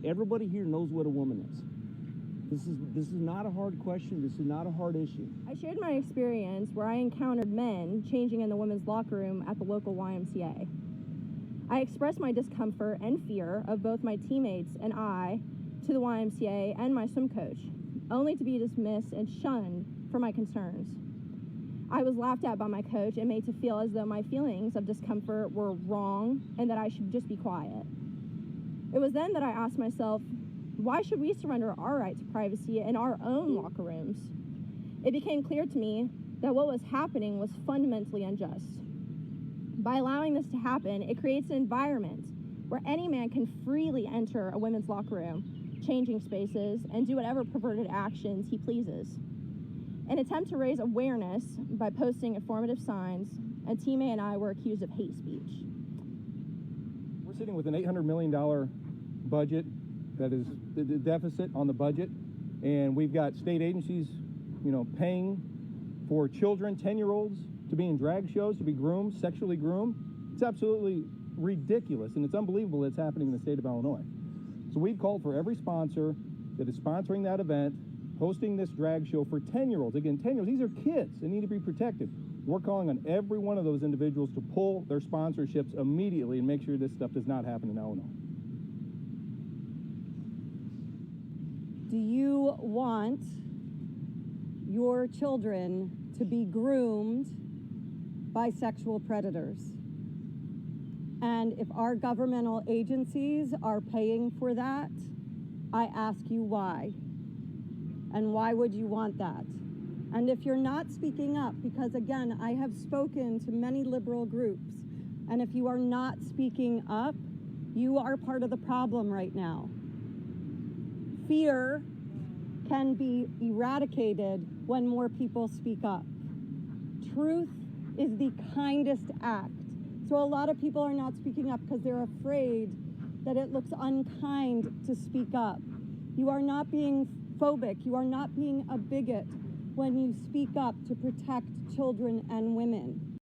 Everybody here knows what a woman is. This is not a hard question. This is not a hard issue. I shared my experience where I encountered men changing in the women's locker room at the local YMCA. I expressed my discomfort and fear of both my teammates and I to the YMCA and my swim coach, only to be dismissed and shunned for my concerns. I was laughed at by my coach and made to feel as though my feelings of discomfort were wrong and that I should just be quiet. It was then that I asked myself, why should we surrender our right to privacy in our own locker rooms? It became clear to me that what was happening was fundamentally unjust. By allowing this to happen, it creates an environment where any man can freely enter a women's locker room, changing spaces, and do whatever perverted actions he pleases. An attempt to raise awareness by posting informative signs, a teammate and I were accused of hate speech. We're sitting with an $800 million budget, that is the deficit on the budget, and we've got state agencies, paying for children, 10-year-olds, to be in drag shows, to be groomed, sexually groomed. It's absolutely ridiculous, and it's unbelievable that it's happening in the state of Illinois. So we've called for every sponsor that is sponsoring that event, hosting this drag show for 10-year-olds. Again, 10-year-olds, these are kids that need to be protected. We're calling on every one of those individuals to pull their sponsorships immediately and make sure this stuff does not happen in Illinois. Do you want your children to be groomed by sexual predators? And if our governmental agencies are paying for that, I ask you why. And why would you want that? And if you're not speaking up, because again, I have spoken to many liberal groups, and if you are not speaking up, you are part of the problem right now. Fear can be eradicated when more people speak up. Truth is the kindest act. So a lot of people are not speaking up because they're afraid that it looks unkind to speak up. You are not being phobic. You are not being a bigot when you speak up to protect children and women.